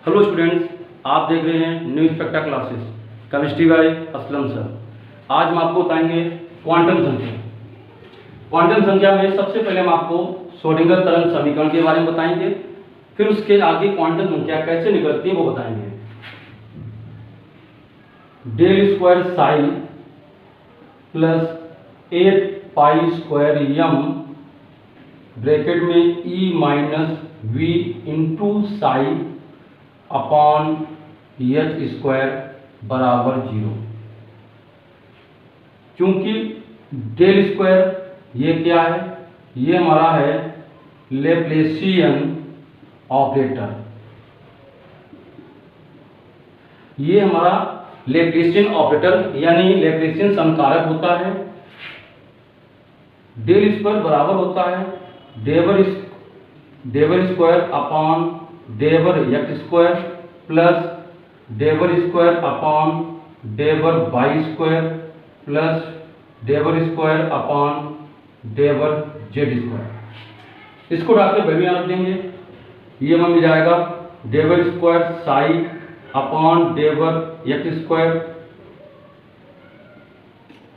Hello students, आप देख रहे हैं new Specta classes chemistry by Aslam sir. आज हम आपको बताएंगे क्वांटम संख्या। क्वांटम संख्या में सबसे पहले हम आपको श्रोडिंगर तरंग समीकरण के बारे में बताएंगे, फिर उसके आगे क्वांटम संख्या कैसे निकलती है वो बताएंगे। Del square psi plus 8 pi square m bracket में E minus V into psi upon H square बराबर 0। क्योंकि डेल स्क्वायर ये क्या है, ये हमारा है लैप्लासियन ऑपरेटर। ये हमारा लैप्लासियन ऑपरेटर यानी लैप्लासियन समकारक होता है। डेल स्क्वायर बराबर होता है del square upon del X square plus del square upon del Y square plus del square upon del Z square. इसको डाल के वैल्यू रख देंगे। ये हमें मिल जाएगा del square psi upon del X square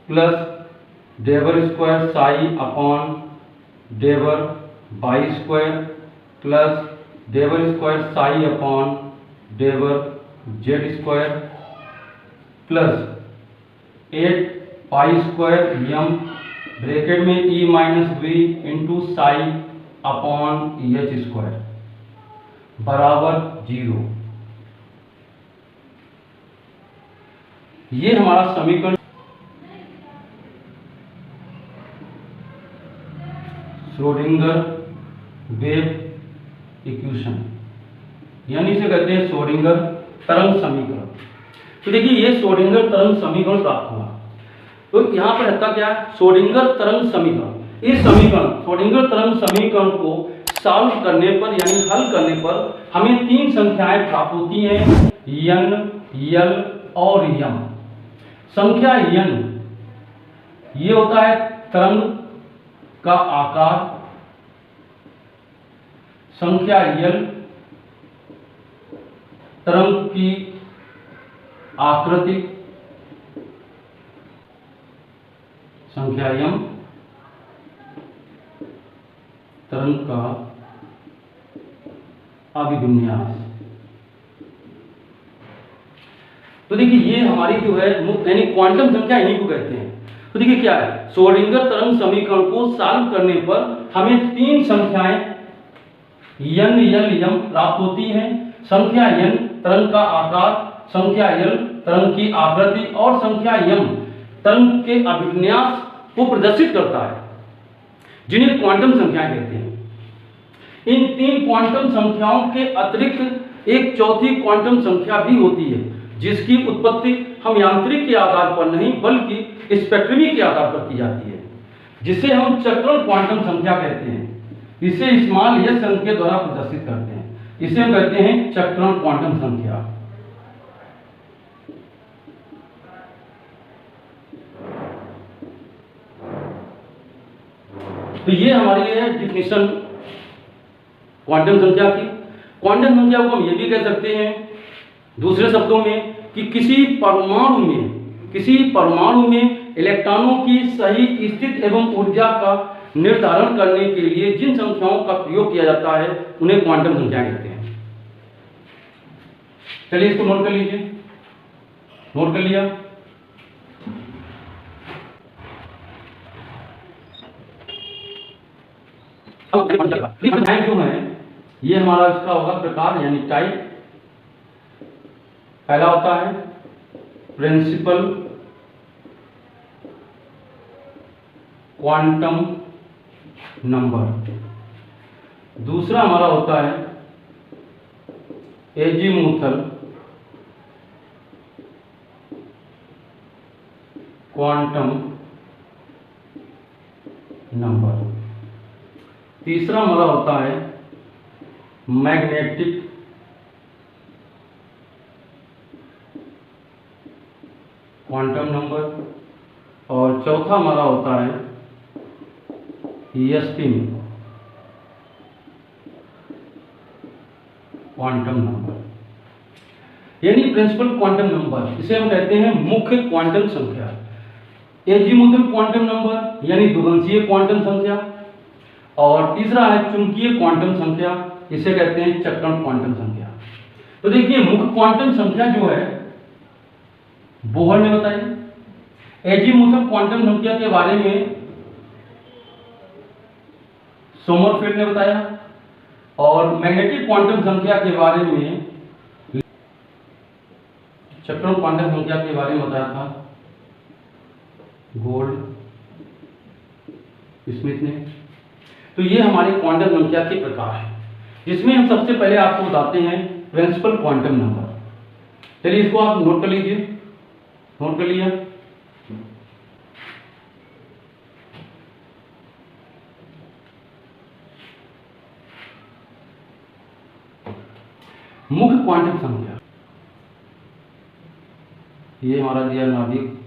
plus del square psi upon del Y square plus del square psi upon del Z square plus 8 pi square m bracket में E minus V into psi upon H square बराबर 0। ये हमारा समीकरण Schrodinger wave equation यानी इसे कहते हैं Schrodinger तरंग समीकरण। तो देखिए ये श्रोडिंगर तरंग समीकरण प्राप्त हुआ। तो यहाँ पर रहता क्या है, श्रोडिंगर तरंग समीकरण। इस समीकरण श्रोडिंगर तरंग समीकरण को सॉल्व करने पर यानी हल करने पर हमें 3 संख्याएं प्राप्त होती हैं, n, l और m। संख्या n ये होता है तरंग का आकार, संख्या l तरंग की आकृति, संख्या m तरंग का अभिविन्यास। तो देखिए ये हमारी जो है यानी क्वांटम संख्या इन्हीं को कहते हैं। तो देखिए क्या है, श्रोडिंगर तरंग समीकरण को सॉल्व करने पर हमें 3 संख्याएं n, l, m प्राप्त होती हैं। संख्या n तरंग का आकार, संख्या l तरंग की आकृति और संख्या m तरंग के अभिविन्यास को प्रदर्शित करता है, जिन्हें क्वांटम संख्याएं कहते हैं। इन 3 क्वांटम संख्याओं के अतिरिक्त एक चौथी क्वांटम संख्या भी होती है, जिसकी उत्पत्ति हम यांत्रिक के आधार पर नहीं बल्कि स्पेक्ट्रमी के आधार पर की जाती है, जिसे हम चक्रण क्वांटम संख्या कहते हैं। इसे स्मॉल एस अंक के द्वारा प्रदर्शित करते हैं। इसे हम कहते हैं चक्रण क्वांटम संख्या। तो ये हमारी है डिफिनेशन क्वांटम संख्या की। क्वांटम संख्या को हम ये भी कह सकते हैं दूसरे शब्दों में कि किसी परमाणु में इलेक्ट्रॉनों की सही स्थिति एवं ऊर्जा का निर्धारण करने के लिए जिन संख्याओं का प्रयोग किया जाता है उन्हें क्वांटम संख्या कहते हैं। चलिए इसको नोट कर लीजिए। नोट कर लिया। अब जो है ये हमारा इसका होगा प्रकार यानी टाइप। पहला होता है प्रिंसिपल क्वांटम नंबर। दूसरा हमारा होता है एजीमुथल क्वांटम नंबर। तीसरा हमारा होता है मैग्नेटिक क्वांटम नंबर। और चौथा हमारा होता है स्पिन क्वांटम नंबर। यानी प्रिंसिपल क्वांटम नंबर, इसे हम कहते हैं मुख्य क्वांटम संख्या। एजीमुथल क्वांटम नंबर यानी द्विवंशीय क्वांटम संख्या, और तीसरा है चुंबकीय क्वांटम संख्या, इसे कहते हैं चक्रण क्वांटम संख्या। तो देखिए मुख्य क्वांटम संख्या जो है बोहर ने बताई, एजीमुथल क्वांटम संख्या के बारे में सोमरफेल्ड ने बताया, और मैग्नेटिक क्वांटम संख्या के बारे में, चक्रण क्वांटम संख्या के बारे में बताया था गोल्ड स्मिथ ने। तो ये हमारे क्वांटम संख्या के प्रकार हैं, जिसमें हम सबसे पहले आपको बताते हैं प्रिंसिपल क्वांटम नंबर। चलिए इसको आप नोट कर लीजिए, नोट कर लिया। मुख्य क्वांटम संख्या, ये हमारा दिया नाभिक,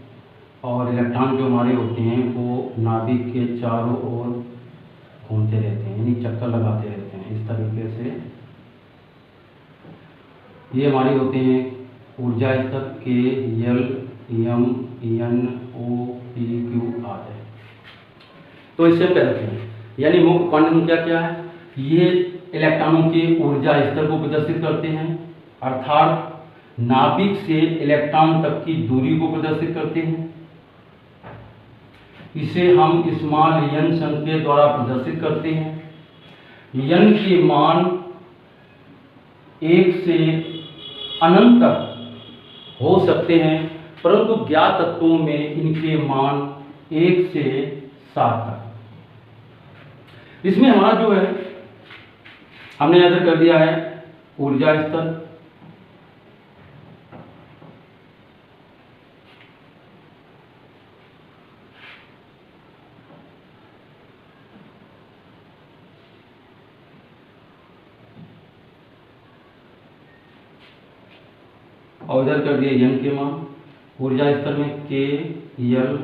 और इलेक्ट्रॉन जो हमारे होते हैं वो नाभिक के चारों ओर घूमते रहते हैं, यानी चक्कर लगाते रहते हैं इस तरीके से। ये हमारे होते हैं ऊर्जा स्तर के, एल, एम, एन, ओ, पी, क्यू आदि। तो इससे हम कहते हैं यानी मुख्य क्वांटम संख्या क्या है, ये इलेक्ट्रॉनों के ऊर्जा स्तर को प्रदर्शित करते हैं, अर्थात नाभिक से इलेक्ट्रॉन तक की दूरी को प्रदर्शित करते हैं। इसे हम स्मॉल एन संख्या द्वारा प्रदर्शित करते हैं। एन के मान 1 से अनंत तक हो सकते हैं, परंतु ज्ञात तत्वों में इनके मान 1 से 7 तक। इसमें हमारा जो है हमने याद कर दिया है ऊर्जा स्तर, और इधर कर दिए एन के मान। ऊर्जा स्तर में के, एल,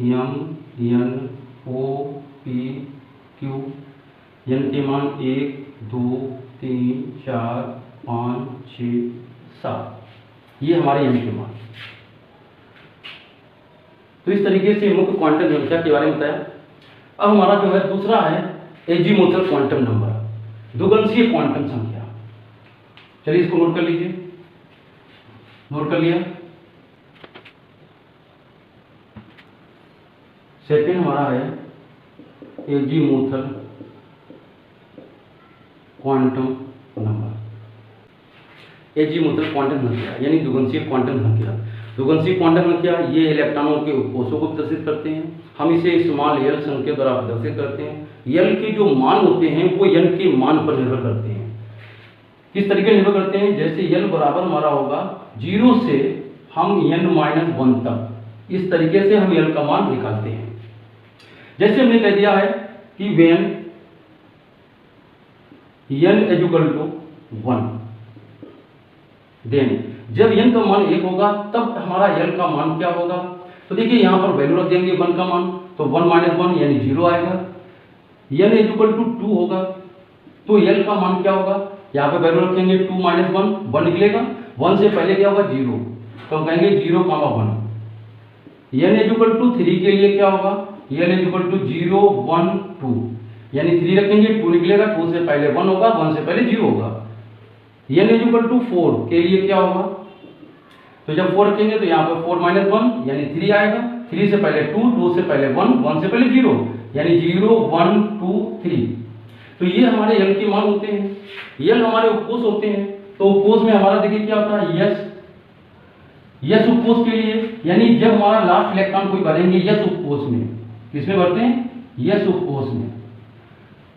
एम, एन, ओ, पी, क्यू। एन के मान 1, 2, 3, 4, 5, 6, 7, ये हमारे एन के मान। तो इस तरीके से मुख्य क्वांटम संख्या के बारे में बताया। अब हमारा जो है दूसरा है एजीमुथल क्वांटम नंबर, द्विवंशीय क्वांटम संख्या। चलिए इसको नोट कर लीजिए, नोट कर लिया। सेकेंड हमारा है azimuthal quantum number. Azimuthal quantum संख्या यानी द्विवंशीय क्वांटम संख्या। द्विवंशीय क्वांटम संख्या ये इलेक्ट्रॉनों के उपकोषों को प्रदर्शित करते हैं। हम इसे स्मॉल एल संख्या द्वारा प्रदर्शित करते हैं। एल के जो मान होते हैं वो एन के मान पर निर्भर करते हैं। किस तरीके निर्भर करते हैं, जैसे एल बराबर हमारा होगा 0 से हम n-1 तक, इस तरीके से हम एल का मान निकालते हैं। जैसे हमने कह दिया है कि when n = 1, देन जब n का मान 1 होगा तब हमारा l का मान क्या होगा। तो देखिए यहाँ पर वैल्यू रख देंगे 1 का मान, तो 1 - 1 यानी 0 आएगा। n = 2 होगा तो l का मान क्या होगा, यहाँ पे वैल्यू रखेंगे 2 - 1, 1 निकलेगा। 1 से पहले क्या होगा 0, तो हम कहेंगे 0, 1। n = 3 के लिए क्या होगा, n = 0, 1, 2 यानी 3 रखेंगे, 2 निकलेगा। 2 से पहले 1 होगा, 1 से पहले 0 होगा। n = 4 के लिए क्या होगा, तो जब 4 रखेंगे तो यहाँ पर 4 - 1 यानी 3 आएगा। 3 से पहले 2, 2 से पहले 1, 1 से पहले 0 यानी 0, 1, 2, 3। तो ये हमारे l के मान होते हैं। l हमारे उपकोष होते हैं। तो उपकोष में हमारा देखिए क्या होता है, यस उपकोष के लिए, यानी जब हमारा लास्ट इलेक्ट्रॉन कोई भरेंगे यस उपकोष में, किसमें भरते हैं, यस उपकोष में,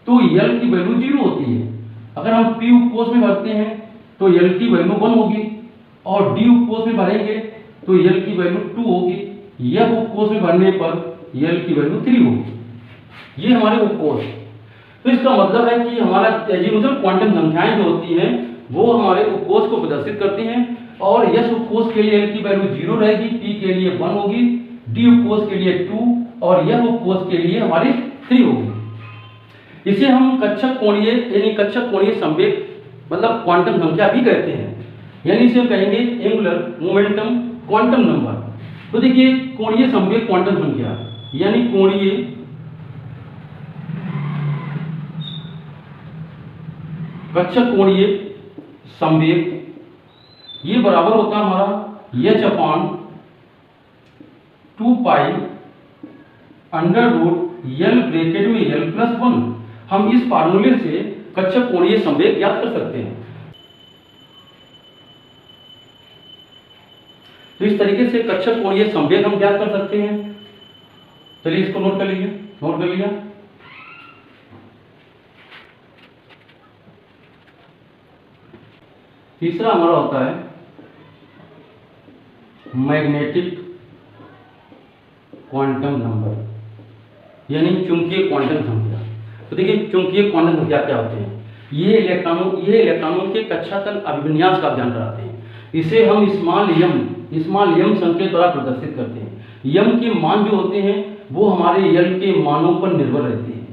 तो l की वैल्यू 0 होती है। अगर हम p उपकोष में भरते हैं तो l की वैल्यू 1 होगी, और d उपकोष में भरेंगे तो l की वैल्यू 2 होगी। f उपकोष में भरने पर l की वैल्यू 3 होगी। ये हमारे उपकोष। तो इसका मतलब है कि हमारा एजीमुथल क्वांटम संख्याएं जो होती हैं वो हमारे उपकोष को प्रदर्शित करती हैं, और यस उपकोष के लिए l की वैल्यू 0 रहेगी, p के लिए 1 होगी, d उपकोष के लिए 2 और f उपकोष के लिए हमारी 3 होगी। इसे हम कक्षक कोणीय यानी कक्षक कोणीय संवेग मतलब क्वांटम संख्या भी कहते हैं। यानी इसे हम कहेंगे एंगुलर मोमेंटम क्वांटम नंबर। तो देखिए कोणीय संवेग क्वांटम संख्या यानी कोणीय कक्षक कोणीय संवेग ये बराबर होता है हमारा h upon 2 pi under root L bracket में L प्लस 1। हम इस फार्मूले से कक्षक कोणीय संवेग ज्ञात कर सकते हैं। तो इस तरीके से कक्षक कोणीय संवेग हम ज्ञात कर सकते हैं। चलिए इसको नोट कर लीजिए, नोट कर लिया। तीसरा हमारा होता है मैग्नेटिक क्वांटम नंबर यानी चुंबकीय क्वांटम संख्या। तो देखिए चुंबकीय क्वांटम संख्या क्या होते हैं? ये इलेक्ट्रॉनों के कक्षा तल अभिविन्यास का ज्ञान कराते हैं। इसे हम स्मॉल यम संकेत द्वारा प्रदर्शित करते हैं। यम के मान जो होते हैं वो हमारे यल के मानों पर निर्भर रहते हैं।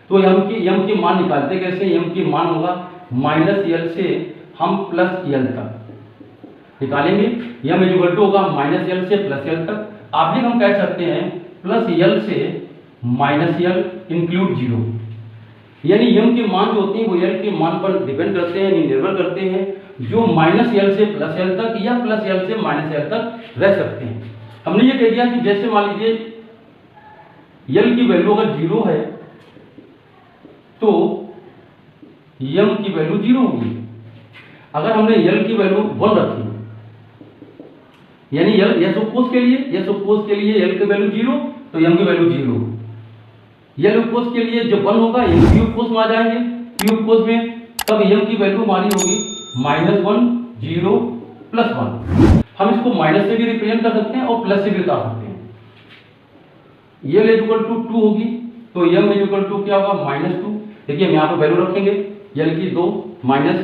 तो यम के मान निकालते कैसे? यम के मान होगा -L से हम +L तक निकालेंगे। यम इक्वल टू होगा -L से +L तक। आप भी हम कह सकते हैं +L से -L इंक्लूड 0। यानी यम के मान जो होते हैं वो यल के मान पर डिपेंड करते हैं, निर्भर करते हैं, जो -L से +L तक या +L से -L तक रह सकते हैं। हमने ये कह दिया कि जैसे मान लीजिए यल की वैल्यू अगर 0 है तो यम की वैल्यू 0 होगी। अगर हमने यल की वैल्यू 1 रखी यानी यल सपोज के लिए यल की वैल्यू 0 तो यम की वैल्यू 0। यल सपोज के लिए जो 1 होगा यम की सपोज में आ जाएंगे, क्यू सपोज में, तब यम की वैल्यू हमारी होगी -1 0 +1। हम इसको माइनस से भी रिप्रेजेंट कर सकते हैं और प्लस से भी बता सकते हैं। यल इक्वल टू 2 होगी तो यम इक्वल टू क्या होगा -2। देखिए हम यहाँ पर वैल्यू रखेंगे यल की 2 -2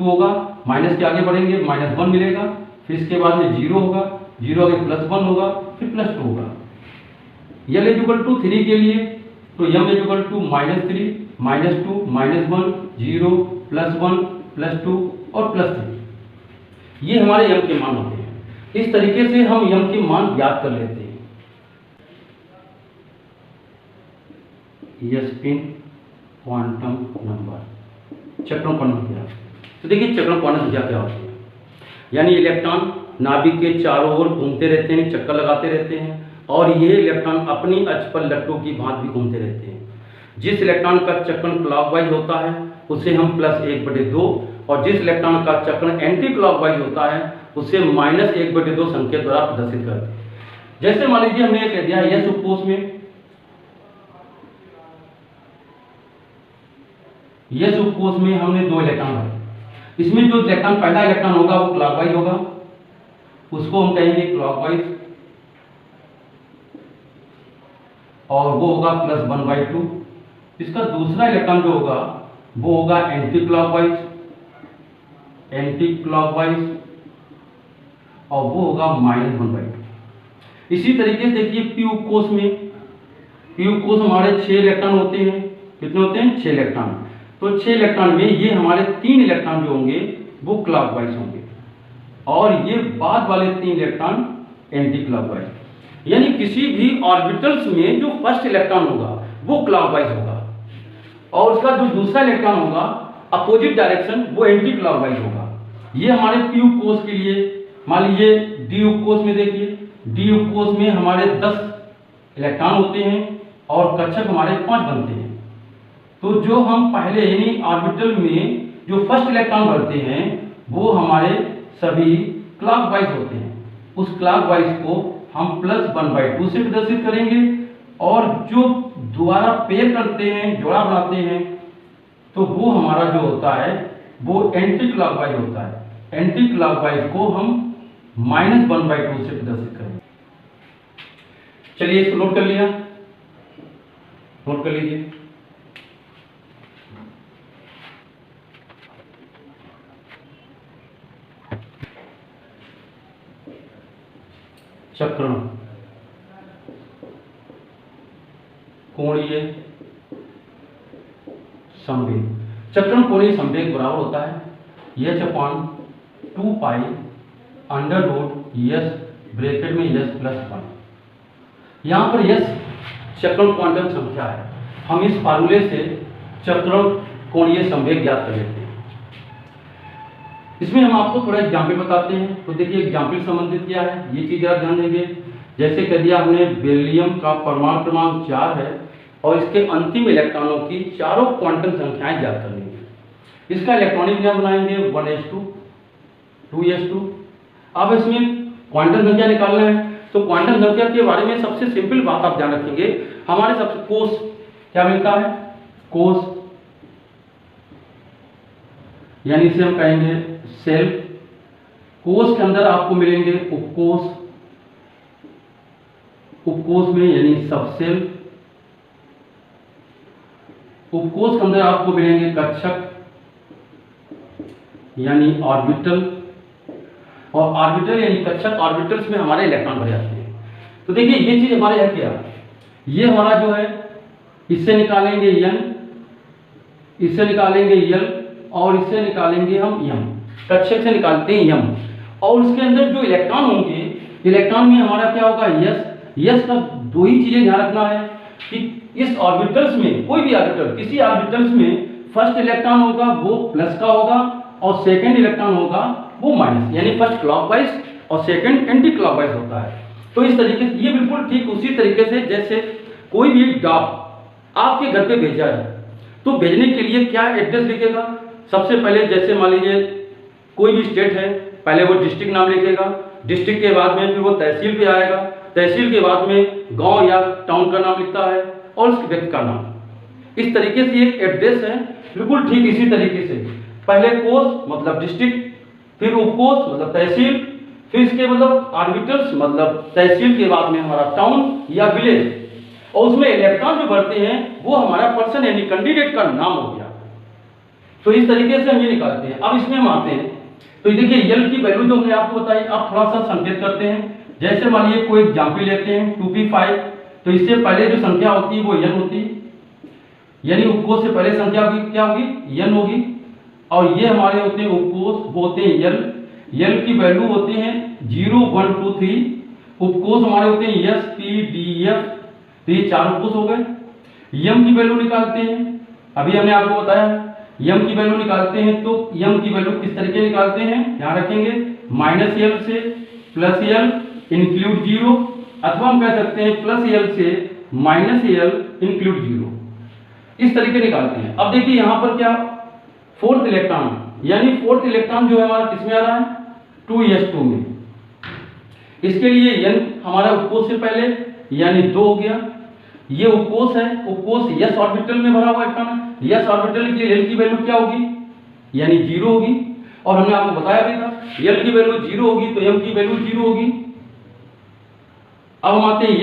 होगा, माइनस के आगे बढ़ेंगे -1 मिलेगा, फिर इसके बाद में 0 होगा, 0 आगे +1 होगा, फिर +2 होगा। यल इक्वल टू 3 के लिए तो यम इक्वल टू -3 -2 -1 0 +1 +2 और +3। ये हमारे यम के मान होते हैं। इस तरीके से हम यम के मान ज्ञात कर लेते हैं। स्पिन क्वांटम नंबर चक्रण क्वांटम संख्या। तो देखिए चक्रण क्वांटम संख्या क्या होती है? यानी इलेक्ट्रॉन नाभिक के चारों ओर घूमते रहते हैं, चक्कर लगाते रहते हैं, और ये इलेक्ट्रॉन अपनी अक्ष पर लट्टों की भांति भी घूमते रहते हैं। जिस इलेक्ट्रॉन का चक्रण क्लॉकवाइज होता है उसे हम +1/2 और जिस इलेक्ट्रॉन का चक्रण एंटी क्लॉकवाइज होता है उसे -1/2 संकेत द्वारा प्रदर्शित करते हैं। जैसे मान लीजिए हमने कह दिया यस उपकोष में हमने 2 इलेक्ट्रॉन रखे। इसमें जो इलेक्ट्रॉन पहला इलेक्ट्रॉन होगा वो क्लॉकवाइज होगा, उसको हम कहेंगे क्लॉकवाइज, और वो होगा +1/2। इसका दूसरा इलेक्ट्रॉन जो होगा वो होगा एंटी क्लॉकवाइज, और वो होगा -1/2। इसी तरीके से देखिए पी उपकोष में हमारे 6 इलेक्ट्रॉन होते हैं। कितने होते हैं? 6 इलेक्ट्रॉन। तो 6 इलेक्ट्रॉन में ये हमारे 3 इलेक्ट्रॉन जो होंगे वो क्लॉकवाइज होंगे और ये बाद वाले 3 इलेक्ट्रॉन एंटी क्लॉकवाइज। यानी किसी भी ऑर्बिटल्स में जो फर्स्ट इलेक्ट्रॉन होगा वो क्लॉकवाइज होगा और उसका जो दूसरा इलेक्ट्रॉन होगा अपोजिट डायरेक्शन वो एंटी क्लॉकवाइज होगा। ये हमारे पी उपकोष के लिए। मान लीजिए डी उपकोष में देखिए, डी उपकोष में हमारे 10 इलेक्ट्रॉन होते हैं और कक्षक हमारे 5 बनते हैं। तो जो हम पहले यानी ऑर्बिटल में जो फर्स्ट इलेक्ट्रॉन भरते हैं वो हमारे सभी क्लॉकवाइज होते हैं। उस क्लॉकवाइज को हम +1/2 से प्रदर्शित करेंगे और जो दोबारा पेयर करते हैं, जोड़ा बनाते हैं, तो वो हमारा जो होता है वो एंटी क्लॉकवाइज होता है। एंटी क्लॉकवाइज को हम -1/2 से प्रदर्शित करेंगे। चलिए इसको नोट कर लिया, नोट कर लीजिए। चक्रण कोणीय संवेग। चक्रण कोणीय संवेग बराबर होता है h/2 2 pi under root S bracket में यस प्लस 1। यहाँ पर यस चक्रण क्वांटम संख्या है, हम इस फार्मूले से चक्रण कोणीय संवेग ज्ञात कर लेते हैं। इसमें हम आपको थोड़ा एग्जाम्पल बताते हैं। तो देखिए एग्जाम्पल संबंधित क्या है, ये चीज आप ध्यान देंगे। जैसे कह दिया हमने बेरिलियम का परमाणु क्रमांक 4 है और इसके अंतिम इलेक्ट्रॉनों की चारों क्वांटम संख्याएं ज्ञात करनी है। इसका इलेक्ट्रॉनिक विन्यास बनाएंगे 1s2 2s2। अब इसमें क्वांटम संख्या निकालना है, तो क्वांटम संख्या के बारे में सबसे सिंपल बात आप ध्यान रखेंगे, हमारे सबसे कोस क्या मिलता है, कोस यानी इसे हम कहेंगे सेल्फ। कोस के अंदर आपको मिलेंगे उपकोष, उपकोष में यानी सबसेल। उपकोष के अंदर आपको मिलेंगे कक्षक यानी ऑर्बिटल, और ऑर्बिटल यानी कक्षक ऑर्बिटल्स में हमारे इलेक्ट्रॉन भरे जाते हैं। तो देखिए ये चीज हमारे यहाँ क्या, ये हमारा जो है इससे निकालेंगे n, इससे निकालेंगे l और इससे निकालेंगे हम m, कक्षक से निकालते हैं m। और उसके अंदर जो इलेक्ट्रॉन होंगे, इलेक्ट्रॉन में हमारा क्या होगा यस का दो ही चीजें ध्यान रखना है कि इस ऑर्बिटल्स में कोई भी ऑर्बिटल, किसी ऑर्बिटल्स में फर्स्ट इलेक्ट्रॉन होगा वो प्लस का होगा और सेकंड इलेक्ट्रॉन होगा वो माइनस, यानी फर्स्ट क्लॉकवाइज और सेकंड एंटी क्लॉकवाइज होता है। तो इस तरीके से ये बिल्कुल ठीक उसी तरीके से जैसे कोई भी डॉग आपके घर पे भेजा है तो भेजने के लिए क्या एड्रेस लिखेगा, सबसे पहले जैसे मान लीजिए कोई भी स्टेट है, पहले वो डिस्ट्रिक्ट नाम लिखेगा, डिस्ट्रिक्ट के बाद में फिर वो तहसील पे आएगा, तहसील के बाद में गांव या टाउन का नाम लिखता है और उस व्यक्ति का नाम। इस तरीके से एक एड्रेस है, बिल्कुल ठीक इसी तरीके से पहले कोष मतलब डिस्ट्रिक्ट, फिर उपकोष मतलब तहसील, फिर इसके मतलब ऑर्बिटल्स मतलब तहसील के बाद में हमारा टाउन या विलेज, और उसमें इलेक्ट्रॉन जो भरते हैं वो हमारा पर्सन यानी कैंडिडेट का नाम हो गया। तो इस तरीके से हम ये निकालते हैं। अब इसमें हम आते हैं, तो देखिए यल की वैल्यू जो हमने आपको बताई, अब थोड़ा सा संकेत करते हैं। जैसे मान लीजिए कोई एग्जाम्पल लेते हैं 2p5, तो इससे पहले जो संख्या होती है वो n होती है, यानी उपकोष से पहले संख्या क्या होगी n होगी, और ये हमारे होते हैं उपकोष, वो होते हैं यल की वैल्यू होते हैं 0 1 2 3, उपकोष हमारे होते हैं s p d f, तो ये 4 उपकोष हो गए। m की वैल्यू निकालते हैं, अभी हमने आपको बताया m की वैल्यू निकालते हैं, तो m की वैल्यू किस तरीके निकालते हैं ध्यान रखेंगे, -l से +l इंक्लूड 0, अथवा हम कह सकते हैं +l से -l इंक्लूड 0, इस तरीके निकालते हैं। अब देखिए यहाँ पर क्या फोर्थ इलेक्ट्रॉन, यानी फोर्थ इलेक्ट्रॉन जो है हमारा किसमें आ रहा है 2s2 में। इसके लिए n हमारा उपकोष से पहले यानी 2 हो गया, ये उपकोष है, उपकोष s ऑर्बिटल में भरा हुआ इलेक्ट्रॉन है, s ऑर्बिटल के लिए l की वैल्यू क्या होगी यानी 0 होगी, और हमने आपको बताया भी था l की वैल्यू 0 होगी तो m की वैल्यू 0 होगी। अब हम आते हैं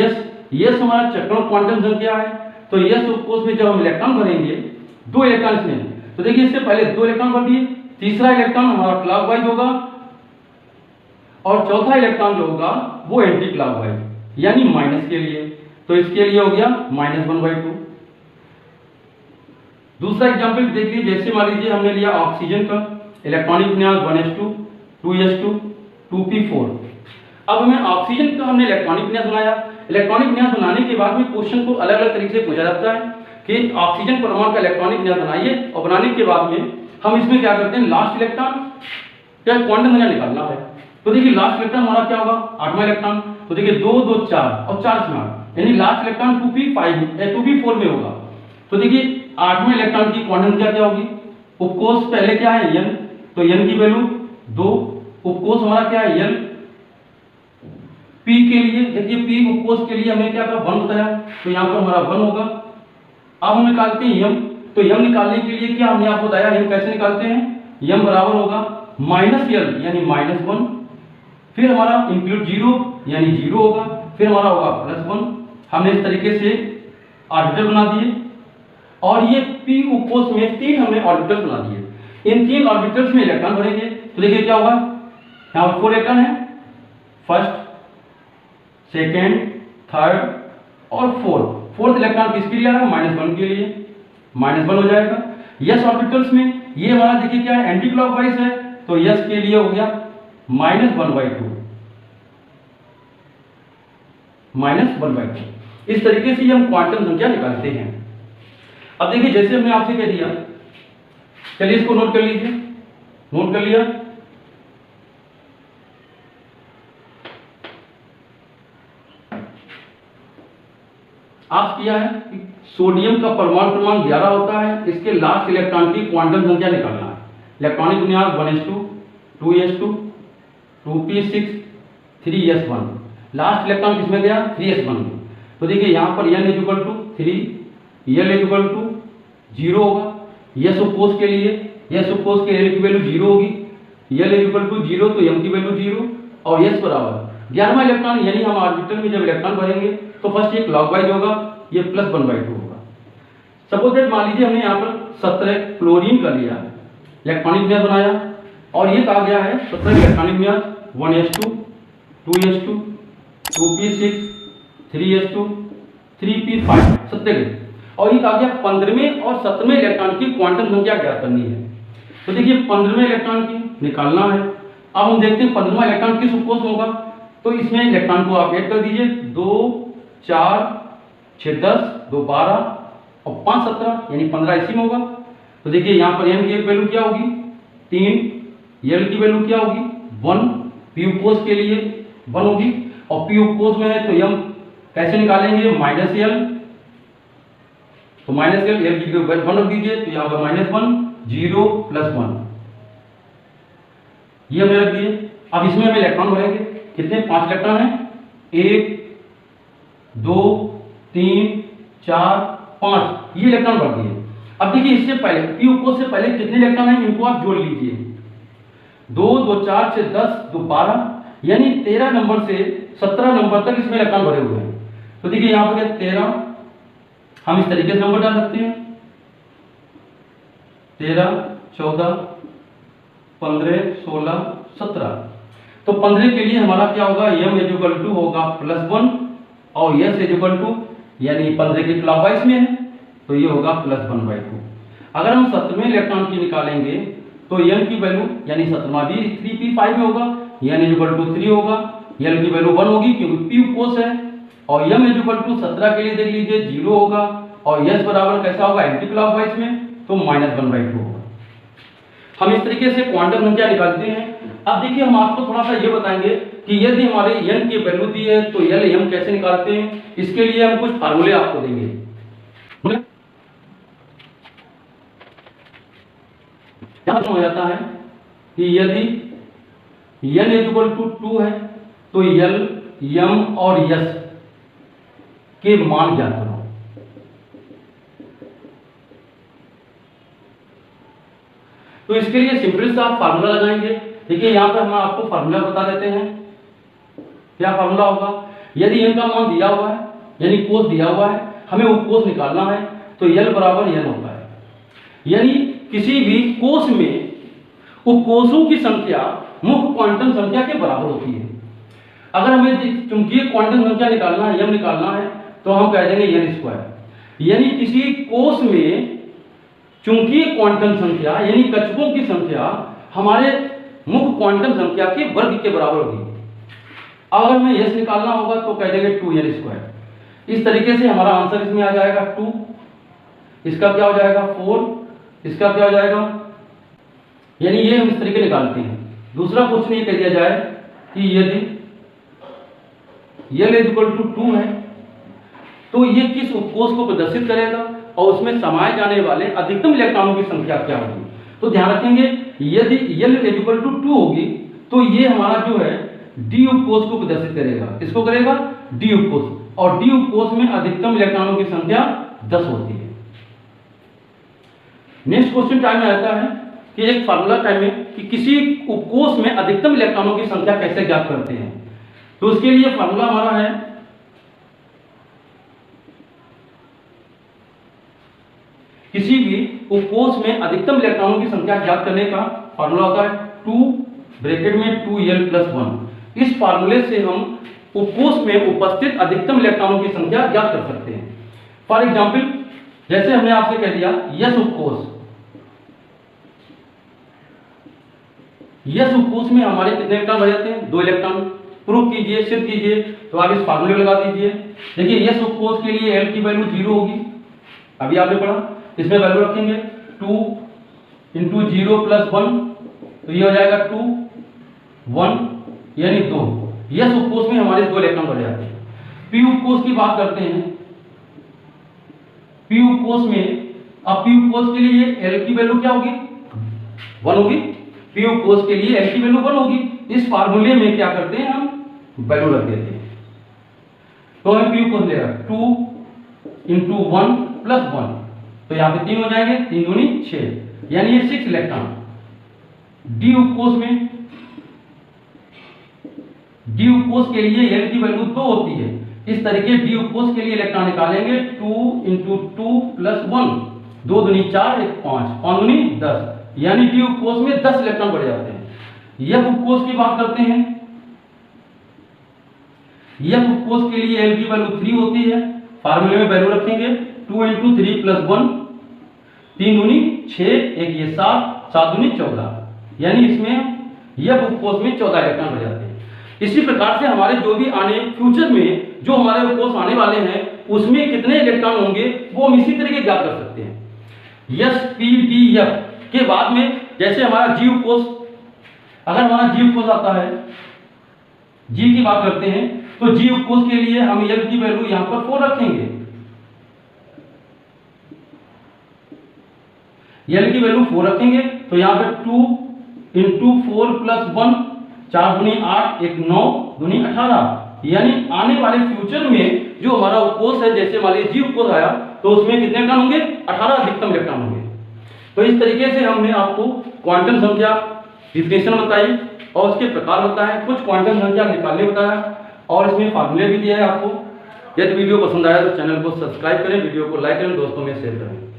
यस हमारा चक्रण क्वांटम संख्या है, तो यस उपकोष में जब हम इलेक्ट्रॉन भरेंगे 2 इलेक्ट्रॉन इसमें, तो देखिए इससे पहले 2 इलेक्ट्रॉन भर दिए, तीसरा इलेक्ट्रॉन हमारा क्लॉकवाइज होगा और चौथा इलेक्ट्रॉन जो होगा वो एंटी क्लॉकवाइज यानी माइनस के लिए, तो इसके लिए हो गया -1/2। दूसरा एग्जांपल देख लीजिए, जैसे मान लीजिए हमने लिया ऑक्सीजन का इलेक्ट्रॉनिक विन्यास 1s2 2s2 2p4। अब हमें ऑक्सीजन का हमने इलेक्ट्रॉनिक विन्यास बनाया, इलेक्ट्रॉनिक विन्यास बनाने के बाद में क्वेश्चन को अलग अलग तरीके से पूछा जाता है कि ऑक्सीजन परमाणु का इलेक्ट्रॉनिक विन्यास बनाइए, और बनाने के बाद में हम इसमें क्या करते हैं लास्ट इलेक्ट्रॉन क्या क्वांटम संख्या निकालना है। तो देखिए लास्ट इलेक्ट्रॉन हमारा क्या होगा 8वां इलेक्ट्रॉन, तो देखिए 2 2 4 और 4 इसमें, यानी लास्ट इलेक्ट्रॉन 2p4 में होगा। तो देखिए 8वें इलेक्ट्रॉन की क्वांटम संख्या क्या होगी, उपकोष पहले क्या है n, तो n की वैल्यू 2, उपकोष हमारा क्या है l, p के लिए देखिए p उपकोष के लिए हमें क्या कहा 1 बताया, तो यहाँ पर हमारा 1 होगा। अब हम निकालते हैं m, तो m निकालने के लिए क्या हमने आपको बताया m कैसे निकालते हैं, m बराबर होगा -l यानी -1, फिर हमारा इंक्लूड 0 यानी 0 होगा, फिर हमारा होगा +1। हमने इस तरीके से ऑर्बिटल बना दिए, और ये p उपकोष में 3 हमने ऑर्बिटल बना दिए। इन 3 ऑर्बिटल्स में इलेक्ट्रॉन भरेंगे, तो देखिए क्या होगा, यहाँ पर 4 इलेक्ट्रॉन है, फर्स्ट सेकेंड थर्ड और फोर्थ इलेक्ट्रॉन किसके लिए आ रहा है -1 के लिए, -1 हो जाएगा। यस ऑर्बिटल्स में ये हमारा देखिए क्या है एंटी क्लॉकवाइज है, तो यस के लिए हो गया -1/2, -1/2। इस तरीके से हम क्वांटम संख्या निकालते हैं। अब देखिए जैसे हमने आपसे कह दिया, चलिए इसको नोट कर लीजिए, नोट कर लिया। आप किया है कि सोडियम का परमाणु क्रमांक 11 होता है, इसके लास्ट इलेक्ट्रॉन की क्वांटम संख्या निकालना है। इलेक्ट्रॉनिक विन्यास 1s2, 2s2, 2p6, 3s1। Last electron किसमें गया? 3s1 में। तो देखिए यहाँ पर n = 3, l = 0 होगा। s उपकोष के लिए, s उपकोष के l की वैल्यू 0 होगी, l = 0 तो m की वैल्यू 0 और s बराबर 11वां इलेक्ट्रॉन, यानी हम ऑर्बिटल में जब इलेक्ट्रॉन भरेंगे तो फर्स्ट ये क्लॉकवाइज होगा, ये +1/2 होगा। सपोज दैट मान लीजिए हमने यहाँ पर 17 क्लोरीन का लिया, इलेक्ट्रॉनिक विन्यास बनाया और ये कहा गया है 17 इलेक्ट्रॉनिक विन्यास 1s2, 2s2, 2p6, 3s2, 3p5, 17 के। और ये कहा गया 15वें और 17वें इलेक्ट्रॉन की क्वांटम संख्या ज्ञात करनी है। तो देखिए 15वें इलेक्ट्रॉन की निकालना है। अब हम देखते हैं 15वां इलेक्ट्रॉन किस उपकोष में होगा। तो इसमें इलेक्ट्रॉन को आप ऐड कर दीजिए, 2 4 6 10, 2 12 और 5 17, यानी 15 इसी में होगा। तो देखिए यहाँ पर n की वैल्यू क्या होगी? 3, l की वैल्यू क्या होगी? 1, p उपकोष के लिए 1 होगी और p उपकोष में है तो हम कैसे निकालेंगे? -l, तो -l, l की वैल्यू 1 रख दीजिए, तो यहाँ पर -1, 0 + 1 ये हमने रख दिए। अब इसमें हम इलेक्ट्रॉन भरेंगे, कितने? 5 इलेक्ट्रॉन हैं, 1 2 3 4 5, ये इलेक्ट्रॉन भर दिए। अब देखिए इससे पहले p उपकोष से पहले कितने इलेक्ट्रॉन हैं, इनको आप जोड़ लीजिए। 2 2 4 6 10, 2 12, यानी 13 नंबर से 17 नंबर तक इसमें इलेक्ट्रॉन भरे हुए हैं। तो देखिए यहाँ पर क्या 13, हम इस तरीके से नंबर डाल सकते हैं, 13 14 15 16 17। तो 15 के लिए हमारा क्या होगा? m = होगा +1 और s = यानी 15 के क्लॉकवाइज में है तो ये होगा +1/2। अगर हम 17वें इलेक्ट्रॉन की निकालेंगे तो m की वैल्यू यानी 17वां भी 3p5 में होगा, n = 3 होगा, l की वैल्यू 1 होगी क्योंकि p उपकोष है और m = 17 के लिए देख लीजिए 0 होगा और s बराबर कैसा होगा? एंटी क्लॉकवाइज में, तो -1/2 होगा। हम इस तरीके से क्वांटम संख्या निकालते हैं। अब देखिए हम आपको थोड़ा सा ये बताएंगे कि यदि हमारे n की वैल्यू दी है तो l m कैसे निकालते हैं। इसके लिए हम कुछ फार्मूले आपको देंगे। यहाँ हो जाता है कि यदि n = 2 है तो l, m और s के मान ज्ञात करो। तो इसके लिए सिंपल सा आप फार्मूला लगाएंगे। देखिए यहाँ पर हम आपको फार्मूला बता देते हैं। क्या फार्मूला होगा? यदि n का मान दिया हुआ है यानी कोष दिया हुआ है, हमें उपकोष निकालना है तो l बराबर n होता है। यानी किसी भी कोष में उपकोषों की संख्या मुख्य क्वांटम संख्या के बराबर होती है। अगर हमें चुंबकीय क्वांटम संख्या निकालना है, m निकालना है, तो हम कह देंगे n²। यानी किसी कोष में चुंबकीय क्वांटम संख्या यानी कक्षकों की संख्या हमारे मुख्य क्वांटम संख्या के वर्ग के बराबर होगी। अगर हमें s निकालना होगा तो कह देंगे 2n²। इस तरीके से हमारा आंसर इसमें आ जाएगा 2, इसका क्या हो जाएगा 4, इसका क्या हो जाएगा, यानी ये हम इस तरीके निकालते हैं। दूसरा क्वेश्चन ये कह दिया जाए कि यदि l = 2 है तो ये किस उपकोष को प्रदर्शित करेगा और उसमें समाये जाने वाले अधिकतम इलेक्ट्रॉनों की संख्या क्या होगी। तो ध्यान रखेंगे यदि l = 2 होगी तो ये हमारा जो है d उपकोष को प्रदर्शित करेगा। इसको करेगा d उपकोष, और d उपकोष में अधिकतम इलेक्ट्रॉनों की संख्या 10 होती है। नेक्स्ट क्वेश्चन टाइम में आता है कि एक फार्मूला टाइम में कि किसी उपकोष में अधिकतम इलेक्ट्रॉनों की संख्या कैसे ज्ञात करते हैं। तो उसके लिए फार्मूला हमारा है किसी भी उपकोष में अधिकतम इलेक्ट्रॉनों की संख्या ज्ञात करने का फार्मूला होता है 2(2l+1। इस फार्मूले से हम उपकोष में उपस्थित अधिकतम इलेक्ट्रॉनों की संख्या ज्ञात कर सकते हैं। फॉर एग्जांपल जैसे हमने आपसे कह दिया यस उपकोष, यस उपकोष में हमारे कितने इलेक्ट्रॉन भरे जाते हैं? 2 इलेक्ट्रॉन। प्रूफ कीजिए, सिद्ध कीजिए। तो आप इस फार्मूले को लगा दीजिए। देखिए यस उपकोष के लिए L की वैल्यू 0 होगी, अभी आपने पढ़ा। इसमें वैल्यू रखेंगे 2 × 0 + 1, तो ये हो जाएगा 2 1 यानी 2। यस उपकोष में हमारे 2 इलेक्ट्रॉन भरे जाते हैं। पी उपकोष की बात करते हैं। पी उपकोष में, अब पी उपकोष के लिए L की वैल्यू क्या होगी? 1 होगी। पी उपकोष के लिए L की वैल्यू 1 होगी। इस फार्मूले में क्या करते हैं, हम वैल्यू रख देते हैं। तो हमें पी उपकोष लेगा 2 × 1 + 1, तो यहाँ पे 3 हो जाएंगे, 3 दूनी 6, यानी ये 6 इलेक्ट्रॉन। डी उपकोष में, डी उपकोष के लिए L की वैल्यू 2 होती है। इस तरीके डी उपकोष के लिए इलेक्ट्रॉन निकालेंगे 2 × 2 + 1, 2 दूनी 4, 1 5, 5 दूनी 10, यानी डी उपकोष में 10 इलेक्ट्रॉन बढ़ जाते हैं। एफ उपकोष की बात करते हैं। एफ उपकोष के लिए L की वैल्यू 3 होती है। फार्मूले में वैल्यू रखेंगे 2 × 3 + 1, 3 दूनी 6, 1 ये 7, 7 दूनी 14, यानी इसमें एफ उपकोष में 14 इलेक्ट्रॉन बढ़ जाते हैं। इसी प्रकार से हमारे जो भी आने फ्यूचर में जो हमारे उपकोष आने वाले हैं उसमें कितने इलेक्ट्रॉन होंगे वो हम इसी तरीके ज्ञात कर सकते हैं। एस पी डी एफ के बाद में जैसे हमारा जी उपकोष, अगर हमारा जी उपकोष आता है, जी की बात करते हैं, तो जी उपकोष के लिए हम L की वैल्यू यहां पर 4 रखेंगे। L की वैल्यू 4 रखेंगे, तो यहां पे 2 × 4 + 1, 4 दूनी 8, 1 9, दूनी 18, यानी आने वाले फ्यूचर में जो हमारा उपकोष है, जैसे मान लीजिए जी उपकोष आया तो उसमें कितने इलेक्ट्रॉन होंगे? 18 अधिकतम इलेक्ट्रॉन होंगे। तो इस तरीके से हमने आपको क्वांटम संख्या डिफिनेशन बताई और उसके प्रकार बताए, कुछ क्वांटम संख्या निकालने बताया और इसमें फार्मूले भी दिया है आपको। यदि वीडियो पसंद आया तो चैनल को सब्सक्राइब करें, वीडियो को लाइक करें, दोस्तों में शेयर करें।